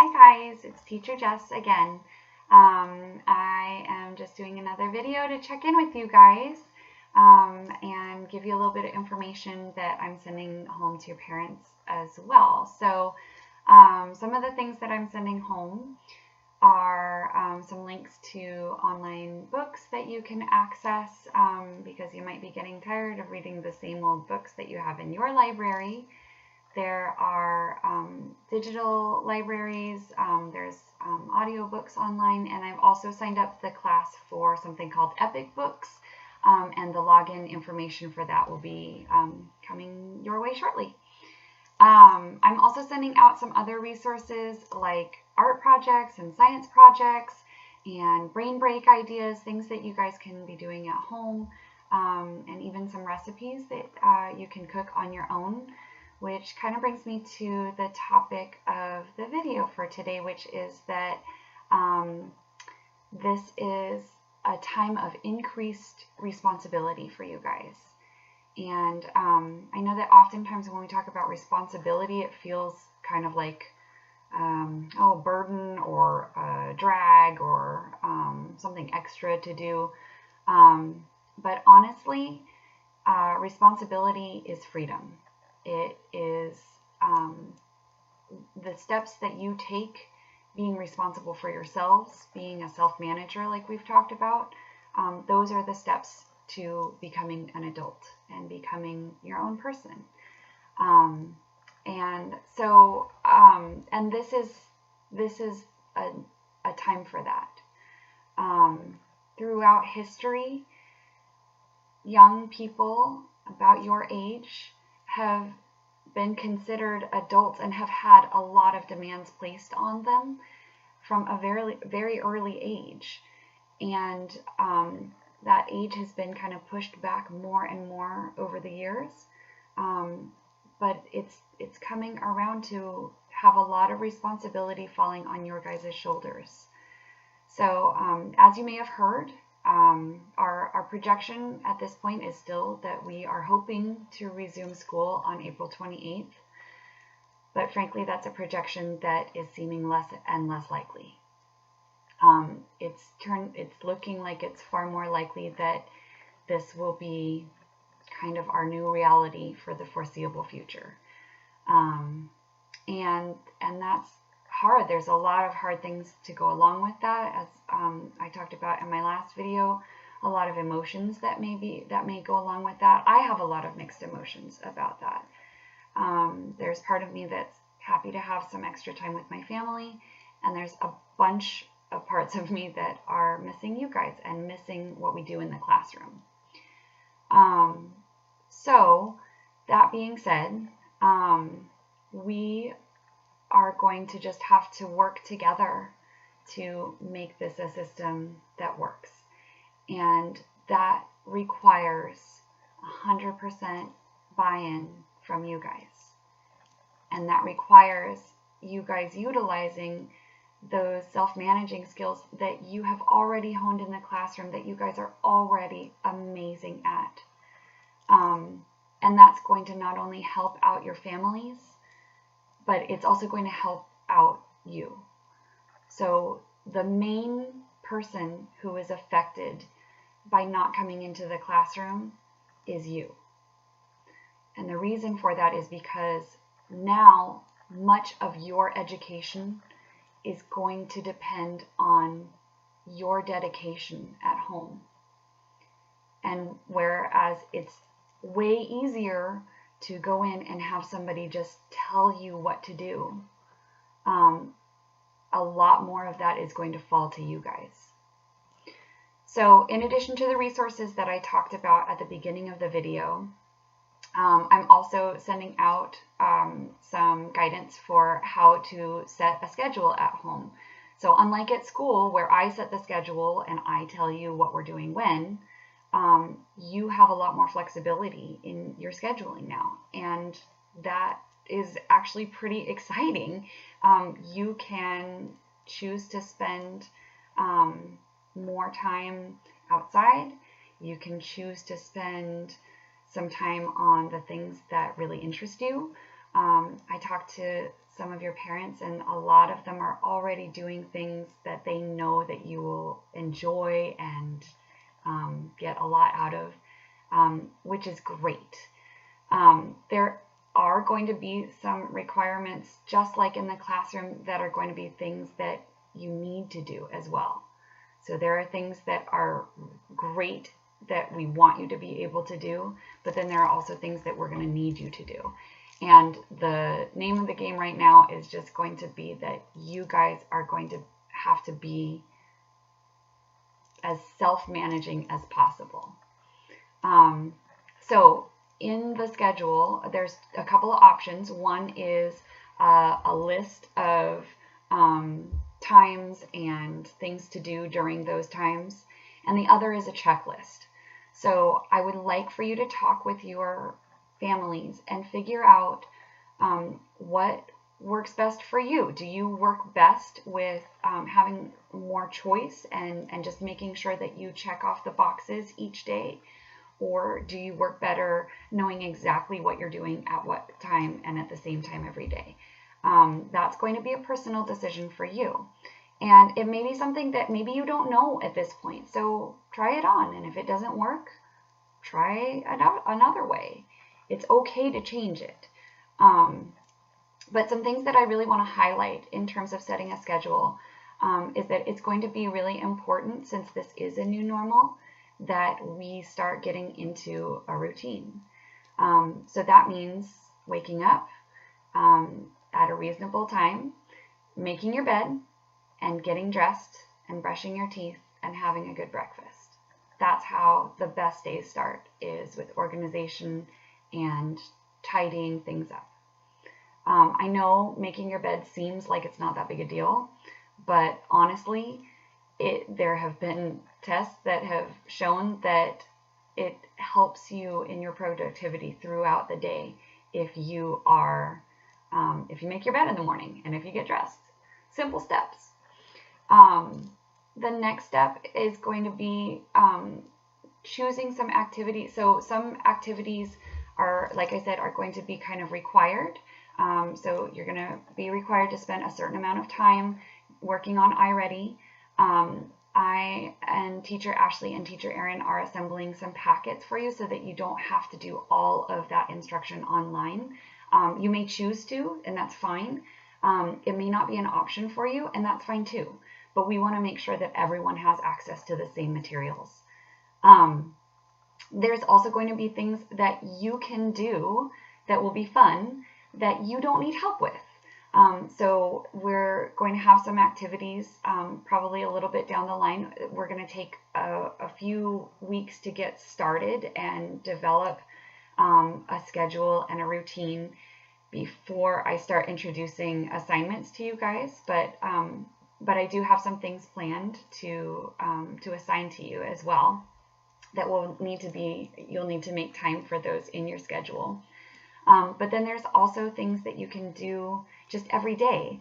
Hi guys, it's Teacher Jess again. I am just doing another video to check in with you guys and give you a little bit of information that I'm sending home to your parents as well. So some of the things that I'm sending home are some links to online books that you can access because you might be getting tired of reading the same old books that you have in your library. There are digital libraries, there's audiobooks online, and I've also signed up the class for something called Epic Books, and the login information for that will be coming your way shortly. I'm also sending out some other resources like art projects and science projects and brain break ideas, things that you guys can be doing at home, and even some recipes that you can cook on your own. Which kind of brings me to the topic of the video for today, which is that this is a time of increased responsibility for you guys. And I know that oftentimes when we talk about responsibility, it feels kind of like, oh, burden or drag or something extra to do. But honestly, responsibility is freedom. It is the steps that you take, being responsible for yourselves, being a self-manager like we've talked about. Those are the steps to becoming an adult and becoming your own person. And so, and this is a time for that. Throughout history, young people about your age have been considered adults and have had a lot of demands placed on them from a very early age. And that age has been kind of pushed back more and more over the years. But it's coming around to have a lot of responsibility falling on your guys' shoulders. So as you may have heard, our projection at this point is still that we are hoping to resume school on April 28th, but frankly that's a projection that is seeming less and less likely. It's looking like it's far more likely that this will be kind of our new reality for the foreseeable future. And that's hard. There's a lot of hard things to go along with that, as I talked about in my last video. A lot of emotions that may go along with that. I have a lot of mixed emotions about that. There's part of me that's happy to have some extra time with my family, and there's a bunch of parts of me that are missing you guys and missing what we do in the classroom. So that being said, we are going to just have to work together to make this a system that works. And that requires 100% buy-in from you guys. And that requires you guys utilizing those self-managing skills that you have already honed in the classroom, that you guys are already amazing at. And that's going to not only help out your families, but it's also going to help out you. So the main person who is affected by not coming into the classroom is you. And the reason for that is because now much of your education is going to depend on your dedication at home. And whereas it's way easier to go in and have somebody just tell you what to do, a lot more of that is going to fall to you guys. So in addition to the resources that I talked about at the beginning of the video, I'm also sending out some guidance for how to set a schedule at home. So unlike at school where I set the schedule and I tell you what we're doing when, you have a lot more flexibility in your scheduling now, and that is actually pretty exciting. You can choose to spend more time outside. You can choose to spend some time on the things that really interest you. I talked to some of your parents, and a lot of them are already doing things that they know that you will enjoy and get a lot out of, which is great. There are going to be some requirements, just like in the classroom, that are going to be things that you need to do as well. So there are things that are great that we want you to be able to do, but then there are also things that we're going to need you to do. And the name of the game right now is just going to be that you guys are going to have to be as self-managing as possible. So in the schedule, there's a couple of options. One is a list of times and things to do during those times, and the other is a checklist. So I would like for you to talk with your families and figure out what works best for you. Do you work best with having more choice and just making sure that you check off the boxes each day? Or do you work better knowing exactly what you're doing at what time and at the same time every day? That's going to be a personal decision for you. And it may be something that maybe you don't know at this point. So try it on. And if it doesn't work, try another way. It's okay to change it. But some things that I really want to highlight in terms of setting a schedule is that it's going to be really important, since this is a new normal, that we start getting into a routine. So that means waking up at a reasonable time, making your bed, and getting dressed and brushing your teeth and having a good breakfast. That's how the best days start, is with organization and tidying things up. I know making your bed seems like it's not that big a deal, but honestly, there have been tests that have shown that it helps you in your productivity throughout the day if you make your bed in the morning and if you get dressed. Simple steps. The next step is going to be choosing some activities. So some activities are, like I said, are going to be kind of required. So you're going to be required to spend a certain amount of time working on iReady. I and teacher Ashley and teacher Erin are assembling some packets for you so that you don't have to do all of that instruction online. You may choose to, and that's fine. It may not be an option for you, and that's fine too. But we want to make sure that everyone has access to the same materials. There's also going to be things that you can do that will be fun that you don't need help with. So we're going to have some activities probably a little bit down the line. We're going to take a few weeks to get started and develop a schedule and a routine before I start introducing assignments to you guys. But I do have some things planned to assign to you as well that you'll need to make time for those in your schedule. But then there's also things that you can do just every day,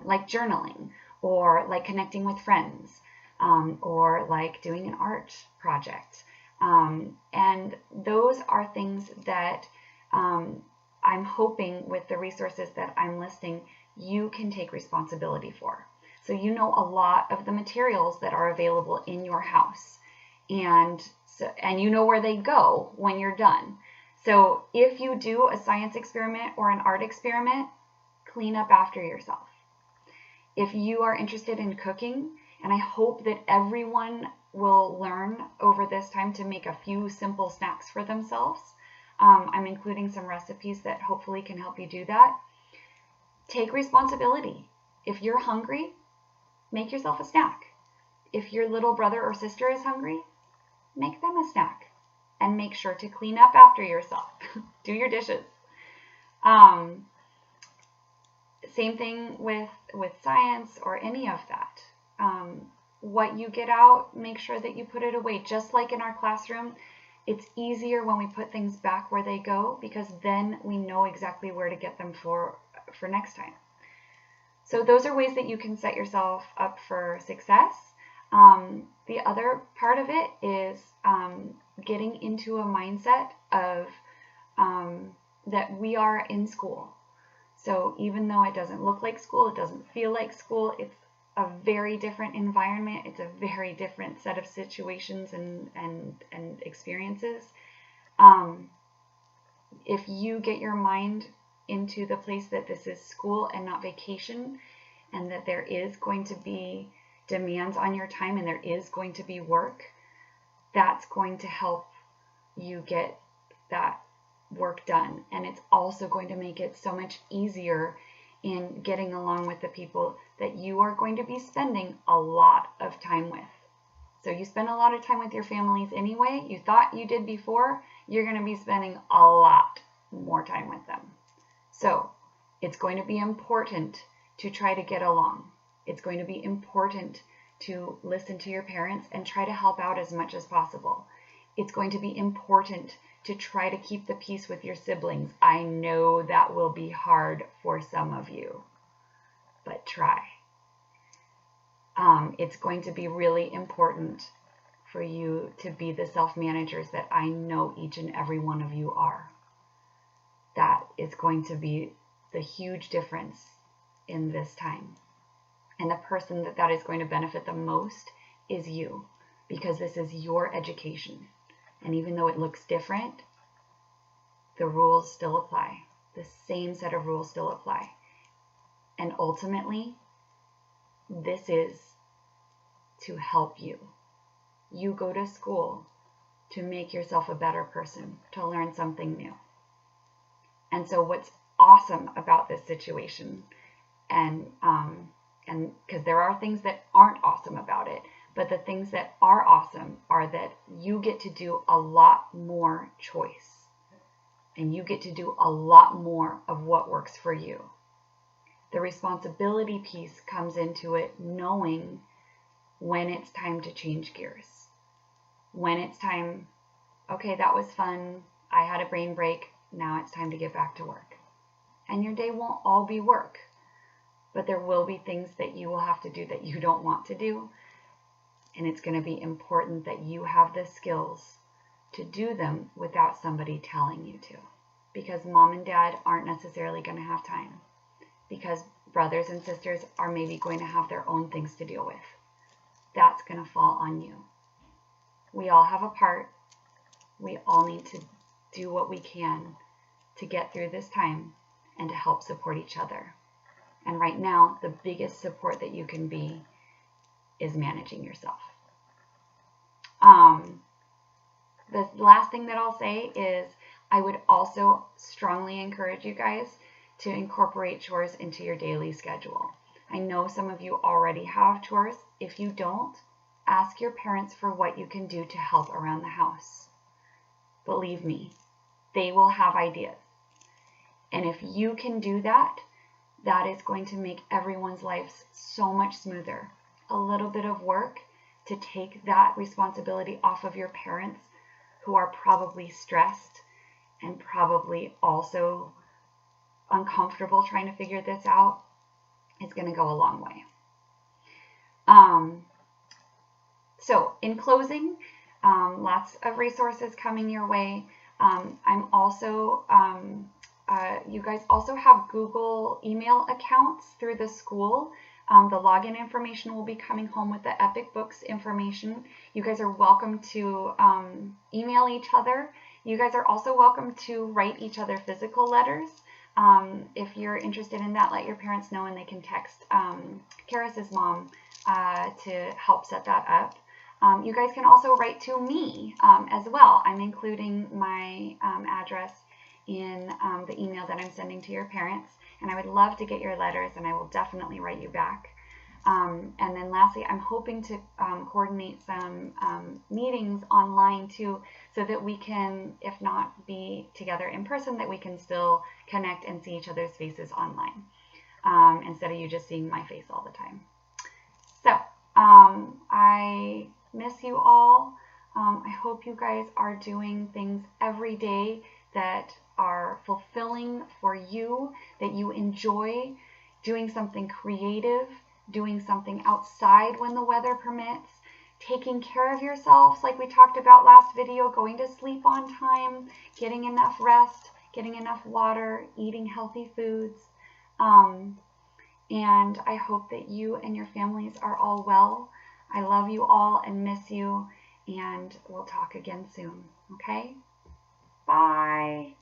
like journaling, or like connecting with friends, or like doing an art project. And those are things that I'm hoping, with the resources that I'm listing, you can take responsibility for. So you know a lot of the materials that are available in your house, and you know where they go when you're done. So if you do a science experiment or an art experiment, clean up after yourself. If you are interested in cooking, and I hope that everyone will learn over this time to make a few simple snacks for themselves. I'm including some recipes that hopefully can help you do that. Take responsibility. If you're hungry, make yourself a snack. If your little brother or sister is hungry, make them a snack. And make sure to clean up after yourself. Do your dishes. Same thing with science or any of that. What you get out, make sure that you put it away. Just like in our classroom, it's easier when we put things back where they go, because then we know exactly where to get them for next time. So those are ways that you can set yourself up for success. The other part of it is getting into a mindset of that we are in school. So even though it doesn't look like school, it doesn't feel like school, it's a very different environment. It's a very different set of situations and experiences. If you get your mind into the place that this is school and not vacation, and that there is going to be demands on your time and there is going to be work, that's going to help you get that work done. And it's also going to make it so much easier in getting along with the people that you are going to be spending a lot of time with. So you spend a lot of time with your families anyway. You thought you did before. You're going to be spending a lot more time with them. So it's going to be important to try to get along. It's going to be important to listen to your parents and try to help out as much as possible. It's going to be important to try to keep the peace with your siblings. I know that will be hard for some of you, but try. It's going to be really important for you to be the self-managers that I know each and every one of you are. That is going to be the huge difference in this time. And the person that is going to benefit the most is you, because this is your education. And even though it looks different, the rules still apply. The same set of rules still apply. And ultimately, this is to help you. You go to school to make yourself a better person, to learn something new. And so what's awesome about this situation, and because there are things that aren't awesome about it, but the things that are awesome are that you get to do a lot more choice. And you get to do a lot more of what works for you. The responsibility piece comes into it, knowing when it's time to change gears. When it's time, okay, that was fun. I had a brain break. Now it's time to get back to work. And your day won't all be work, but there will be things that you will have to do that you don't want to do. And it's going to be important that you have the skills to do them without somebody telling you to. Because mom and dad aren't necessarily going to have time. Because brothers and sisters are maybe going to have their own things to deal with. That's going to fall on you. We all have a part. We all need to do what we can to get through this time and to help support each other. And right now, the biggest support that you can be is managing yourself. The last thing that I'll say is I would also strongly encourage you guys to incorporate chores into your daily schedule. I know some of you already have chores. If you don't, ask your parents for what you can do to help around the house. Believe me, they will have ideas. And if you can do that, that is going to make everyone's lives so much smoother. A little bit of work to take that responsibility off of your parents, who are probably stressed and probably also uncomfortable trying to figure this out, is going to go a long way. So in closing, lots of resources coming your way. I'm also, you guys also have Google email accounts through the school. The login information will be coming home with the Epic Books information. You guys are welcome to email each other. You guys are also welcome to write each other physical letters. If you're interested in that, let your parents know, and they can text Karis's mom to help set that up. You guys can also write to me as well. I'm including my address in the email that I'm sending to your parents, and I would love to get your letters, and I will definitely write you back. And then lastly, I'm hoping to coordinate some meetings online too, so that we can, if not be together in person, that we can still connect and see each other's faces online, instead of you just seeing my face all the time. So I miss you all. I hope you guys are doing things every day that are fulfilling for you, that you enjoy, doing something creative, doing something outside when the weather permits, taking care of yourselves like we talked about last video, going to sleep on time, getting enough rest, getting enough water, eating healthy foods. And I hope that you and your families are all well. I love you all and miss you, and we'll talk again soon. Okay? Bye.